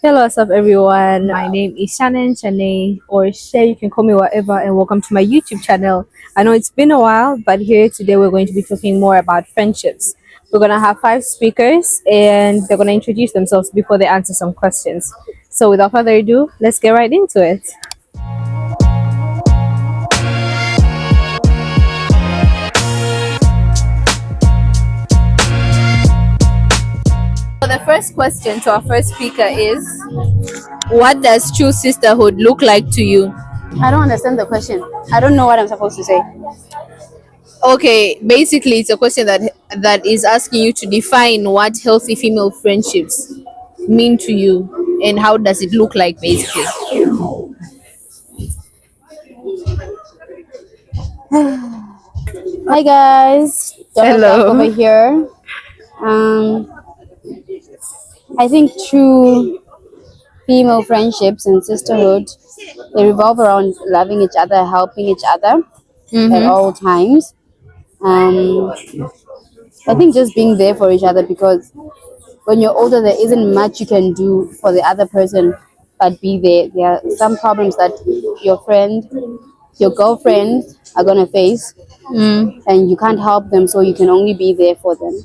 Hello, what's up, everyone? My name is Shannon Chane, or Shay. You can call me whatever, and welcome to my YouTube channel. I know it's been a while, but here today we're going to be talking more about friendships. We're gonna have five speakers, and they're gonna introduce themselves before they answer some questions. So, without further ado, let's get right into it. So, the first question to our first speaker is, what does true sisterhood look like to you? I don't understand the question. I don't know what I'm supposed to say. Okay, basically, it's a question that is asking you to define what healthy female friendships mean to you, and how does it look like, basically. Hi guys, Donna Black Hello. over here. Um, I think true female friendships and sisterhood they revolve around loving each other, helping each other at Mm-hmm. all times. Um, I think just being there for each other because when you're older, there isn't much you can do for the other person but be there. There are some problems that your friend, your girlfriend are gonna face, Mm. and you can't help them, so you can only be there for them.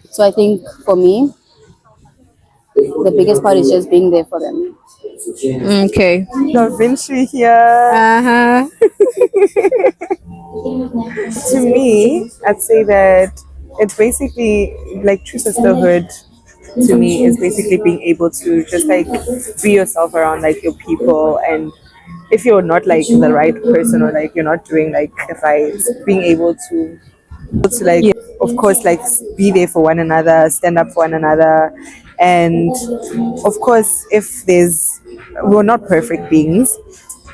So I think for me, the biggest part is just being there for them. Okay. Da Vinci here. Uh-huh. To me, I'd say that it's basically like true sisterhood. To me, is basically being able to just like be yourself around like your people, and if you're not like the right person or like you're not doing like right, being able to like of course like be there for one another, stand up for one another, and of course if there's we're not perfect beings,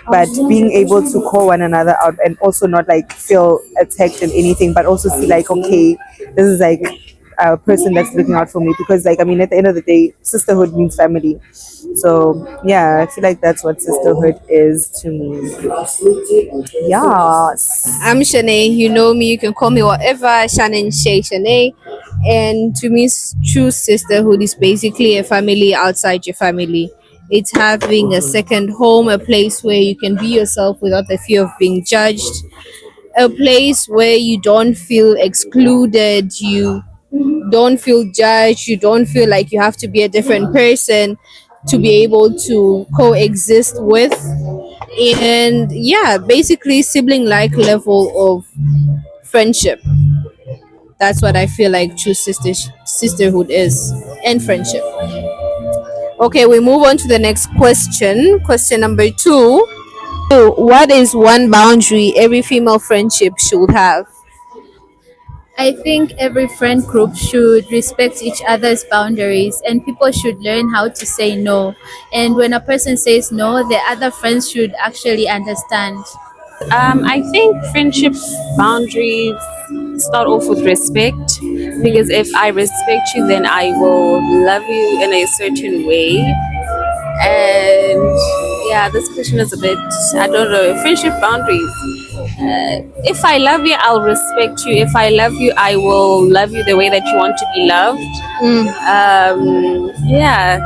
but being able to call one another out and also not like feel attacked and anything, but also see like, okay, this is like a person that's looking out for me, because like, I mean, at the end of the day, sisterhood means family. So yeah, I feel like that's what sisterhood is to me. Yes. I'm Shanae. You know me. You can call me whatever. Shannon Shay Shanae. And to me, true sisterhood is basically a family outside your family. It's having a second home, a place where you can be yourself without the fear of being judged, a place where you don't feel excluded, you don't feel judged, you don't feel like you have to be a different person to be able to coexist with. And yeah, basically sibling like level of friendship. That's what I feel like true sisterhood is, and friendship. Okay, we move on to the next question. Question number two. What is one boundary every female friendship should have? I think every friend group should respect each other's boundaries and people should learn how to say no. And when a person says no, the other friends should actually understand. I think friendship boundaries start off with respect, because if I respect you, then I will love you in a certain way. And yeah, this question is a bit, I don't know, friendship boundaries. If I love you, I'll respect you. If I love you, I will love you the way that you want to be loved. Yeah.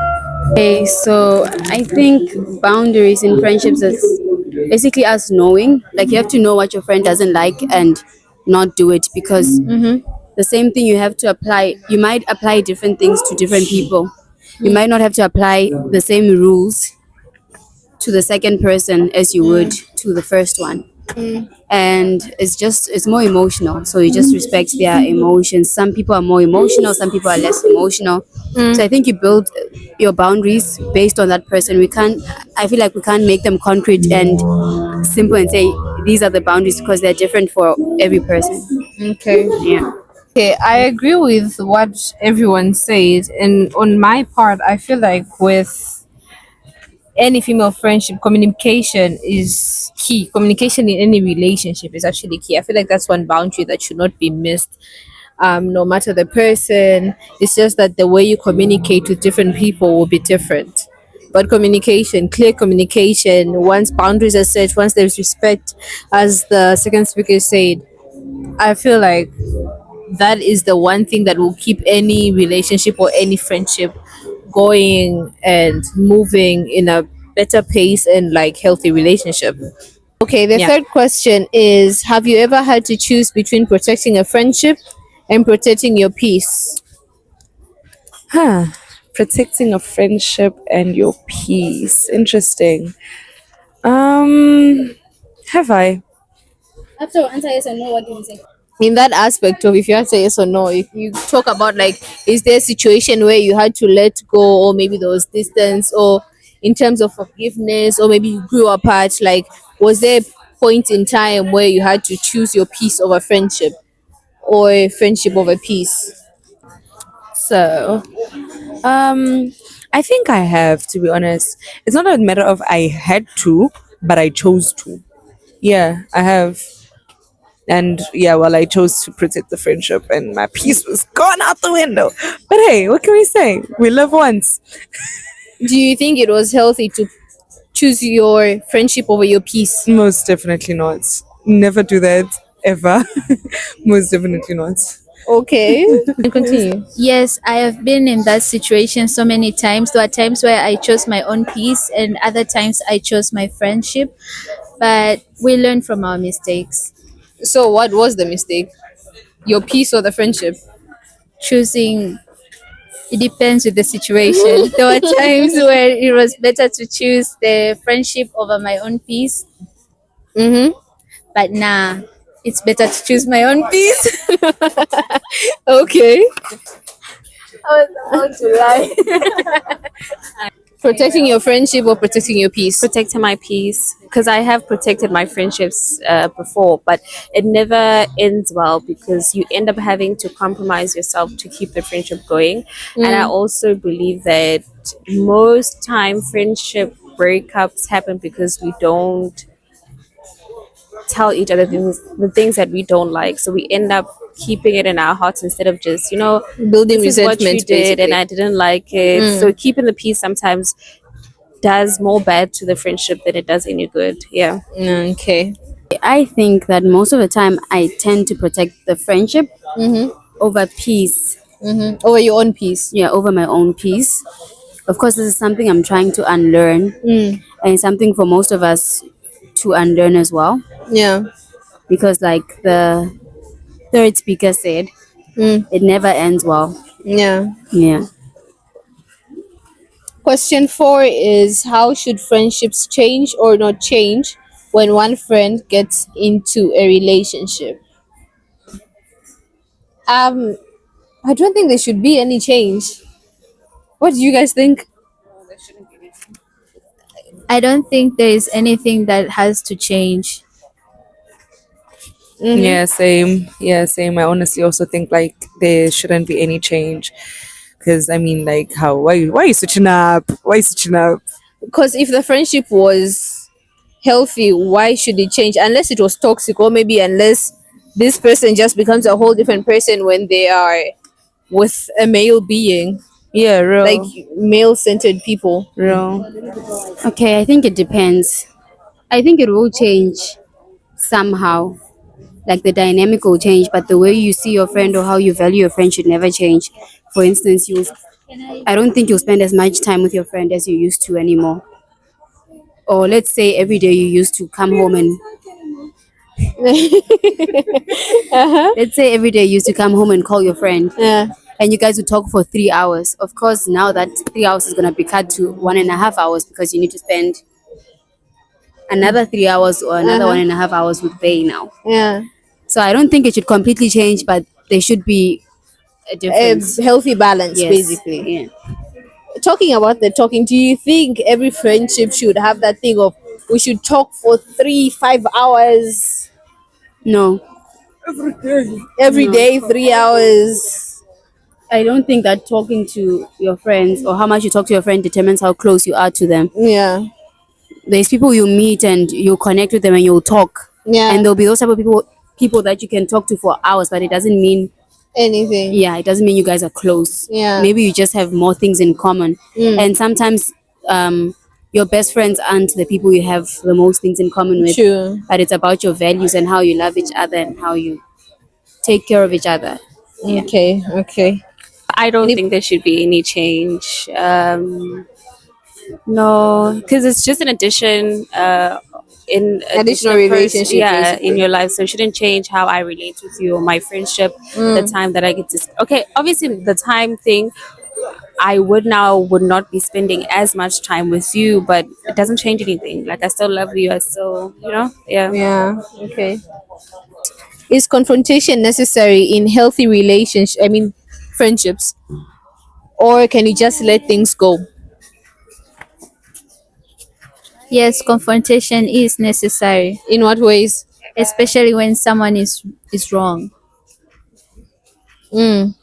Okay, so I think boundaries in friendships is basically us knowing, like you have to know what your friend doesn't like and not do it, because the same thing you have to apply, you might apply different things to different people. You might not have to apply the same rules to the second person as you would to the first one. And it's more emotional, so you just respect their emotions. Some people are more emotional, some people are less emotional. So I think you build your boundaries based on that person. I feel like we can't make them concrete and simple and say these are the boundaries, because they're different for every person. Okay. Yeah. Okay, I agree with what everyone says, and on my part, I feel like with any female friendship, communication is key. Communication in any relationship is actually key. I feel like that's one boundary that should not be missed. No matter the person, it's just that the way you communicate with different people will be different. But communication, clear communication, once boundaries are set, once there's respect, as the second speaker said, I feel like that is the one thing that will keep any relationship or any friendship going and moving in a better pace and like healthy relationship. Okay, the Yeah. third question is, have you ever had to choose between protecting a friendship and protecting your peace? Huh. Protecting a friendship and your peace. Interesting. Have I? After answer yes or no, what do you say? In that aspect of if you answer yes or no, if you talk about like, is there a situation where you had to let go, or maybe there was distance, or in terms of forgiveness, or maybe you grew apart, like was there a point in time where you had to choose your peace over friendship or a friendship over peace? So, I think I have, to be honest. It's not a matter of I had to, but I chose to. Yeah, I have. And yeah, well, I chose to protect the friendship, and my peace was gone out the window. But hey, what can we say? We live once. Do you think it was healthy to choose your friendship over your peace? Most definitely not. Never do that ever. Most definitely not. Okay. Continue. Yes, I have been in that situation so many times. There are times where I chose my own peace, and other times I chose my friendship. But we learn from our mistakes. So what was the mistake? Your peace or the friendship? Choosing, it depends with the situation. There were times where it was better to choose the friendship over my own peace, Mm-hmm. but nah, it's better to choose my own peace. Okay. I was about to lie. Protecting your friendship or protecting your peace? Protecting my peace, because I have protected my friendships before, but it never ends well because you end up having to compromise yourself to keep the friendship going. And I also believe that most time friendship breakups happen because we don't tell each other the things that we don't like, so we end up keeping it in our hearts instead of just, Building this is what you resentment, did and basically. I didn't like it. So keeping the peace sometimes does more bad to the friendship than it does any good. Yeah. Okay. I think that most of the time I tend to protect the friendship over peace. Over your own peace. Yeah, over my own peace. Of course, this is something I'm trying to unlearn, and something for most of us to unlearn as well. Yeah. Because, like the third speaker said, it never ends well. Yeah. Yeah. Question 4 is, how should friendships change or not change when one friend gets into a relationship? Um, I don't think there should be any change. What do you guys think? I don't think there is anything that has to change. Yeah, same. Yeah, same. I honestly also think like there shouldn't be any change. Because I mean, like, how? Why are you switching up? Why are you switching up? Because if the friendship was healthy, why should it change? Unless it was toxic, or maybe unless this person just becomes a whole different person when they are with a male being, Yeah, real, like male centered people. real. Okay, I think it depends. I think it will change somehow. Like the dynamic will change, but the way you see your friend or how you value your friend should never change. For instance, I don't think you'll spend as much time with your friend as you used to anymore. Or let's say every day you used to come home and let's say every day you used to come home and call your friend, Yeah. and you guys would talk for 3 hours. Of course, now that 3 hours is gonna be cut to 1.5 hours because you need to spend another 3 hours or another 1.5 hours with Bay now. Yeah. So I don't think it should completely change, but there should be a A difference. healthy balance, Yes. basically. Yeah. Talking about the talking, do you think every friendship should have that thing of we should talk for 3 5 hours No, every No. day, 3 hours? I don't think that talking to your friends or how much you talk to your friend determines how close you are to them. Yeah. There's people you meet and you connect with them and you'll talk. Yeah. And there'll be those type of people that you can talk to for hours, but it doesn't mean Anything. it doesn't mean you guys are close. Yeah. Maybe you just have more things in common. And sometimes your best friends aren't the people you have the most things in common with. True. But it's about your values and how you love each other and how you take care of each other. Okay. Okay. I don't Any think there should be any change. No, because it's just an addition. In additional additional person, relationship, yeah, in basically. your life, so it shouldn't change how I relate with you or my friendship. The Mm. time that I get to, okay, obviously the time thing, I would not be spending as much time with you, but it doesn't change anything. Like I still love you. I still, yeah. Yeah. Okay. Is confrontation necessary in healthy relationship? I mean, friendships, or can you just let things go? Yes, confrontation is necessary, In what ways? especially when someone is wrong. Mm.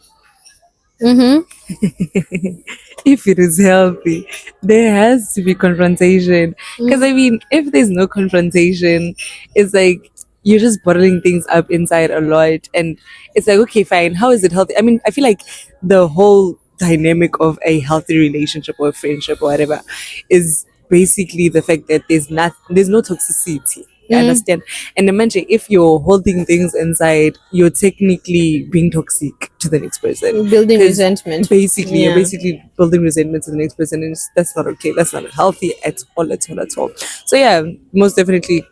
Mm-hmm. If it is healthy, there has to be confrontation. Because I mean, if there's no confrontation, it's like you're just bottling things up inside a lot, and it's like, okay, fine. How is it healthy? I mean, I feel like the whole dynamic of a healthy relationship or friendship or whatever is basically the fact that there's no toxicity. You Mm. understand? And imagine if you're holding things inside, you're technically being toxic to the next person. Building Because resentment. basically, you're Yeah. basically building resentment to the next person, and that's not okay. That's not healthy at all, at all, at all. So yeah, most definitely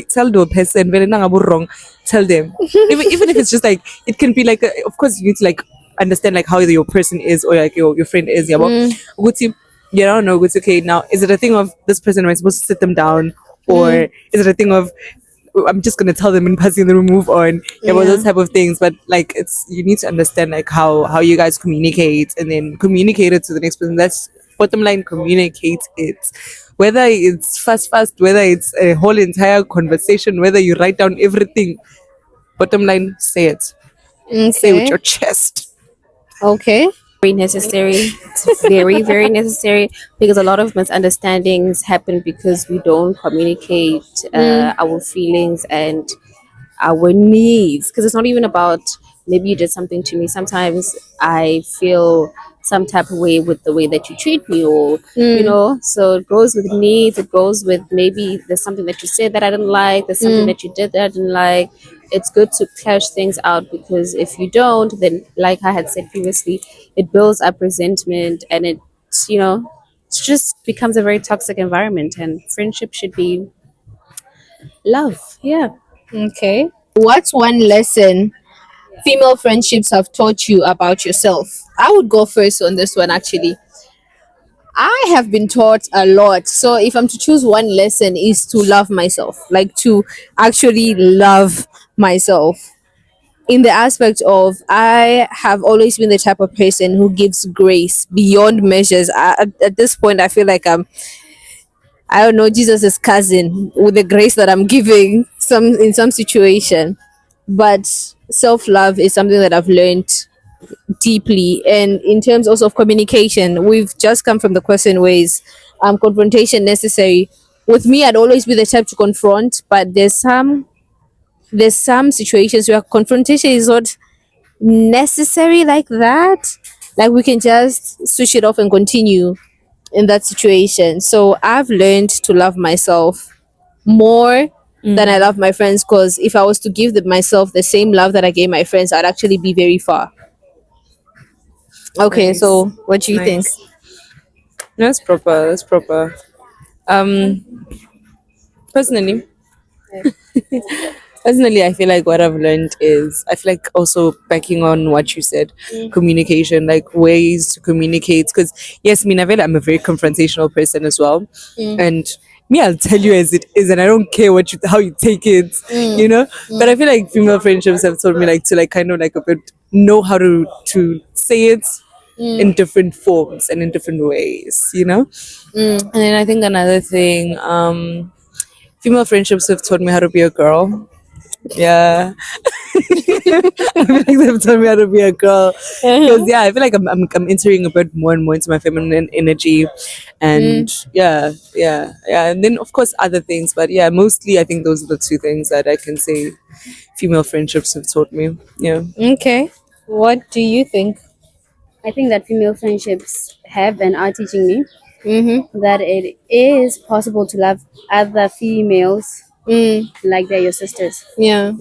tell the person when they're wrong, tell them. Even if it's just like it can be like of course you need to like understand like how your person is or like your friend is. Yeah, but Mm. good team. You don't know. It's okay. Now, is it a thing of this person? Am I supposed to sit them down, or Mm. is it a thing of I'm just gonna tell them in passing and then we move on? Yeah, well, Yeah. those type of things. But like, it's you need to understand like how you guys communicate, and then communicate it to the next person. That's bottom line. Communicate it. Whether it's fast, whether it's a whole entire conversation, whether you write down everything. Bottom line, say it. Say it with Okay. your chest. Okay. Very necessary. It's very, very necessary because a lot of misunderstandings happen because we don't communicate Mm. our feelings and our needs, because it's not even about maybe you did something to me. Sometimes I feel some type of way with the way that you treat me, or Mm. so it goes with needs, it goes with maybe there's something that you said that I didn't like, there's something Mm. that you did that I didn't like. It's good to cash things out, because if you don't, then like I had said previously, it builds up resentment, and you know it just becomes a very toxic environment, and friendship should be love. Yeah. Okay. What's one lesson female friendships have taught you about yourself? I would go first on this one actually. I have been taught a lot. So if I'm to choose one lesson is to love myself, like to actually love myself. In the aspect of I have always been the type of person who gives grace beyond measures. At this point I feel like I don't know, Jesus' cousin with the grace that I'm giving some in some situation. But self-love is something that I've learned deeply. And in terms also of communication, we've just come from the question ways confrontation necessary. With me, I'd always be the type to confront, but there's some situations where confrontation is not necessary like that. Like we can just switch it off and continue in that situation. So I've learned to love myself more than I love my friends, because if I was to give myself the same love that I gave my friends, I'd actually be very far. Okay, Nice. so what do you think? Nice. No, that's proper. That's proper. Personally, personally, I feel like what I've learned is I feel like also backing on what you said, communication, like ways to communicate. Because yes, I mean, I feel like I'm a very confrontational person as well, and me, I'll tell you as it is, and I don't care how you take it, you know. But I feel like female friendships have taught me like to like kind of like a bit know how to say it in different forms and in different ways, you know. And then I think another thing, female friendships have taught me how to be a girl. Yeah, I feel like they've taught me how to be a girl. Because yeah, I feel like I'm entering a bit more and more into my feminine energy, and yeah, and then of course other things, but yeah, mostly I think those are the two things that I can say female friendships have taught me. Yeah. Okay. What do you think? I think that female friendships have and are teaching me Mm-hmm. that it is possible to love other females Mm. like they're your sisters. Yeah.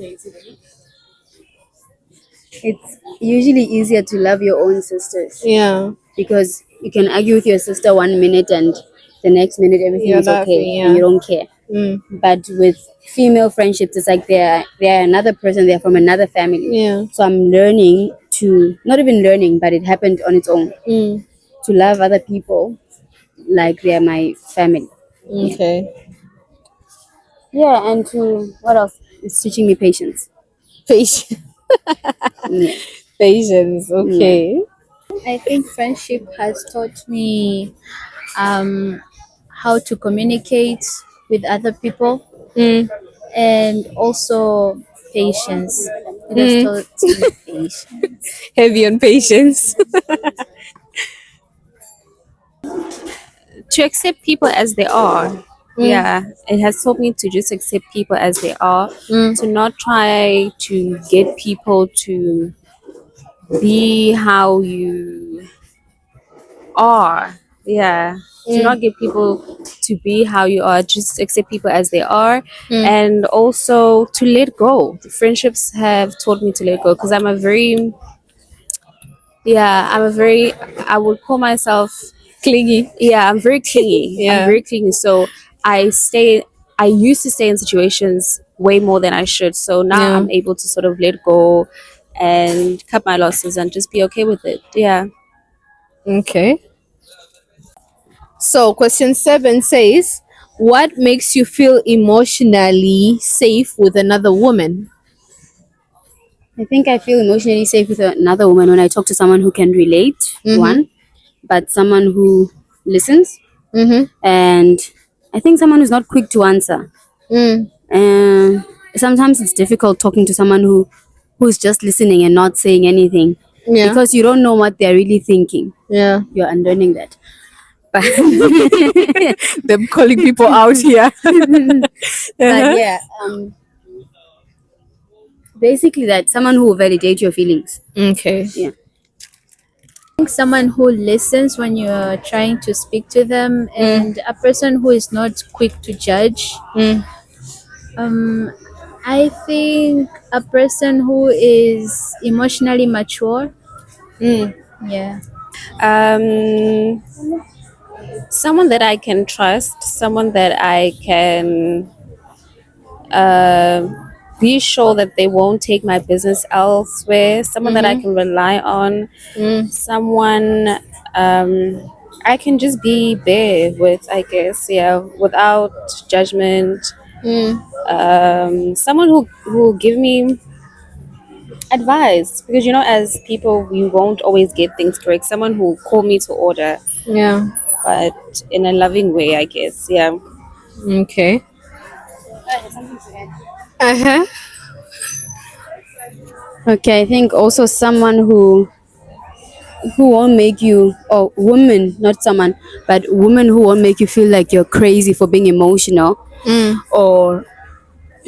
It's usually easier to love your own sisters Yeah. because you can argue with your sister 1 minute and the next minute everything You're is okay laughing, yeah. and you don't care. Mm. But with female friendships, it's like they're another person. They're from another family. Yeah. So I'm learning to not even learning, but it happened on its own Mm. to love other people like they're my family. Okay. Yeah, and to what else? It's teaching me patience. Patience. Yeah. Patience. Okay. I think friendship has taught me how to communicate with other people Mm. and also patience. It has Mm. taught me patience. Heavy on patience. To accept people as they are. Yeah, it has taught me to just accept people as they are, Mm. to not try to get people to be how you are. Yeah, to not get people to be how you are, just accept people as they are, and also to let go. The friendships have taught me to let go because I would call myself Clingy. yeah, I'm very clingy. I'm Yeah. very clingy. So I stay I used to stay in situations way more than I should. So now Yeah. I'm able to sort of let go and cut my losses and just be okay with it. Yeah. Okay. So, question 7 says, what makes you feel emotionally safe with another woman? I think I feel emotionally safe with another woman when I talk to someone who can relate, one, but someone who listens, Mm-hmm. and I think someone who's not quick to answer. Mm. Sometimes it's difficult talking to someone who's just listening and not saying anything Yeah. because you don't know what they're really thinking. Yeah. You're unlearning that. But, Them calling people out here. but yeah, basically that someone who will validate your feelings. Okay. Yeah. I think someone who listens when you're trying to speak to them and a person who is not quick to judge. Mm. I think a person who is emotionally mature. Mm. Yeah. Um, someone that I can trust, someone that I can uh, be sure that they won't take my business elsewhere, someone that I can rely on, someone I can just be there with, I guess, yeah, without judgment. Mm. Someone who will give me advice because as people we won't always get things correct. Someone who will call me to order, Yeah. but in a loving way, I guess. Yeah. Okay. Uh-huh. Okay, I think also someone who won't make you, or woman, not someone, but woman who won't make you feel like you're crazy for being emotional, or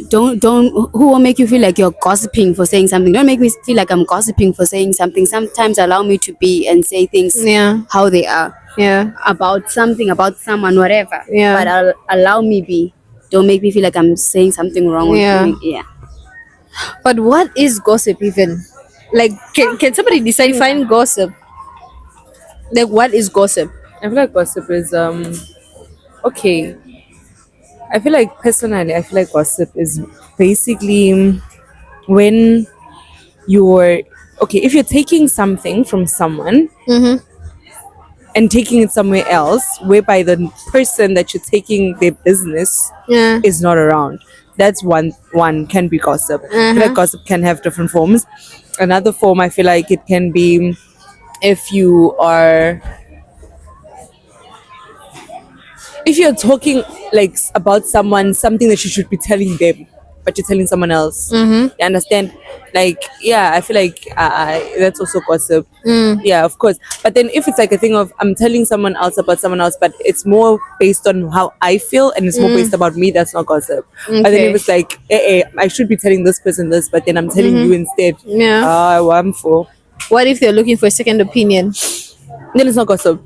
don't who won't make you feel like you're gossiping for saying something. Don't make me feel like I'm gossiping for saying something. Sometimes allow me to be and say things Yeah. how they are Yeah. about something, about someone, whatever. Yeah. But allow me be. Don't make me feel like I'm saying something wrong. Yeah. Yeah. But what is gossip even? Like, can somebody define gossip? Like, what is gossip? I feel like gossip is okay. I feel like personally, I feel like gossip is basically when you're okay, if you're taking something from someone Mm-hmm. and taking it somewhere else, whereby the person that you're taking their business Yeah. is not around. That's one can be gossip. I feel like gossip can have different forms. Another form I feel like it can be if you're talking like about someone, something that you should be telling them, but you're telling someone else. You understand? Like, yeah, I feel like that's also gossip. Yeah, of course. But then if it's like a thing of I'm telling someone else about someone else, but it's more based on how I feel and it's more based about me, that's not gossip. But then Okay. if it's like, I should be telling this person this, but then I'm telling you instead. Yeah. I'm for. What if they're looking for a second opinion? Then it's not gossip.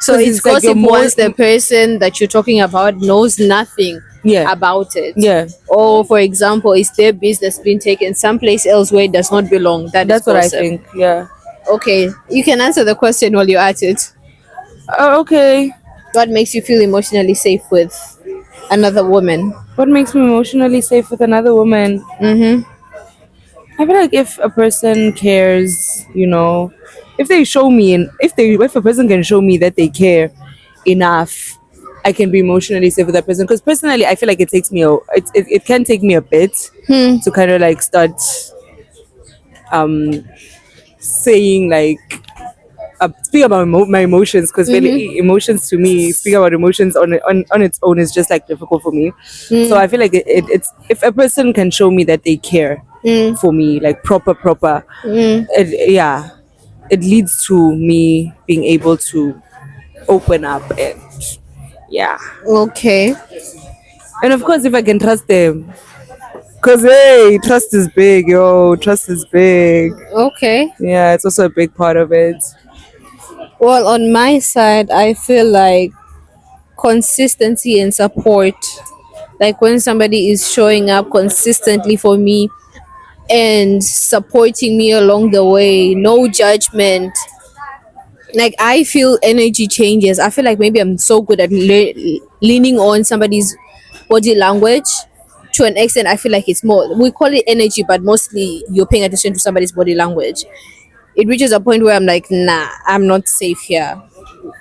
So 'Cause it's like you're gossip once the person that you're talking about knows nothing Yeah. about it. Yeah. Or, for example, is their business being taken someplace else where it does not belong? That is That's what I gossip. think. Yeah. Okay, you can answer the question while you're at it. Okay. What makes you feel emotionally safe with another woman? What makes me emotionally safe with another woman? Mm-hmm. I feel like if a person cares, if they show me, and if a person can show me that they care enough, I can be emotionally safe with that person. Because personally, I feel like it can take me a bit to kind of like start um saying like speak about my emotions, because emotions to me, speak about emotions on its own is just like difficult for me. So I feel like it's if a person can show me that they care for me, like proper, yeah, it leads to me being able to open up, and yeah, Okay. and of course if I can trust them, because hey, trust is big, yo, trust is big. Okay. Yeah, it's also a big part of it. Well, on my side, I feel like consistency and support. Like when somebody is showing up consistently for me and supporting me along the way, no judgment. Like I feel energy changes. I feel like maybe I'm so good at leaning on somebody's body language to an extent. I feel like it's more, we call it energy, but mostly you're paying attention to somebody's body language. It reaches a point where I'm like, nah, I'm not safe here.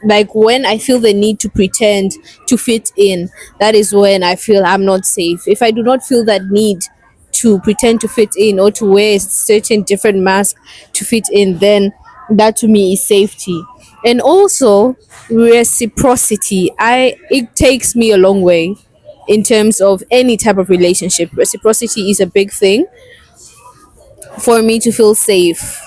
Like when I feel the need to pretend to fit in, that is when I feel I'm not safe. If I do not feel that need to pretend to fit in or to wear a certain different mask to fit in, then that to me is safety. And also reciprocity, I it takes me a long way in terms of any type of relationship. Reciprocity is a big thing for me to feel safe,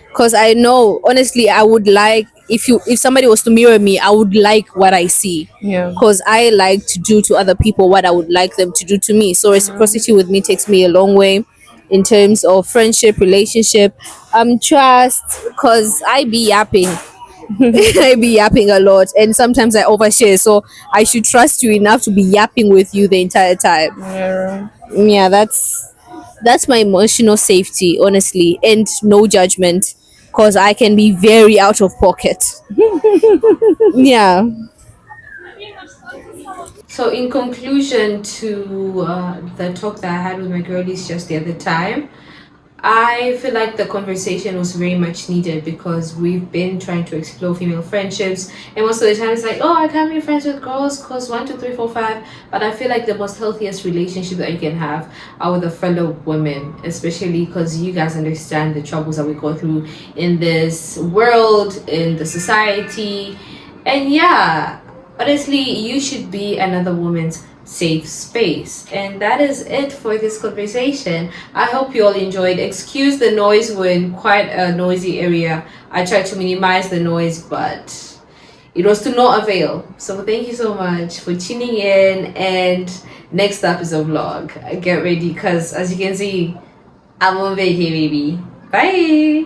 because I know honestly I would like, if somebody was to mirror me, I would like what I see, Yeah. because I like to do to other people what I would like them to do to me. So reciprocity with me takes me a long way in terms of friendship, relationship, trust, because I be yapping. I be yapping a lot, and sometimes I overshare, so I should trust you enough to be yapping with you the entire time. Yeah. Yeah, that's my emotional safety, honestly, and no judgment, because I can be very out of pocket. Yeah. So, in conclusion to the talk that I had with my girlies just the other time, I feel like the conversation was very much needed because we've been trying to explore female friendships, and most of the time it's like, oh, I can't be friends with girls because 1, 2, 3, 4, 5. But I feel like the most healthiest relationship that you can have are with a fellow women, especially because you guys understand the troubles that we go through in this world, in the society, and yeah, honestly, you should be another woman's safe space. And that is it for this conversation. I hope you all enjoyed. Excuse the noise, we're in quite a noisy area. I tried to minimize the noise, but it was to no avail. So thank you so much for tuning in. And next up is a vlog. Get ready, because as you can see, I'm on vacation, baby. Bye.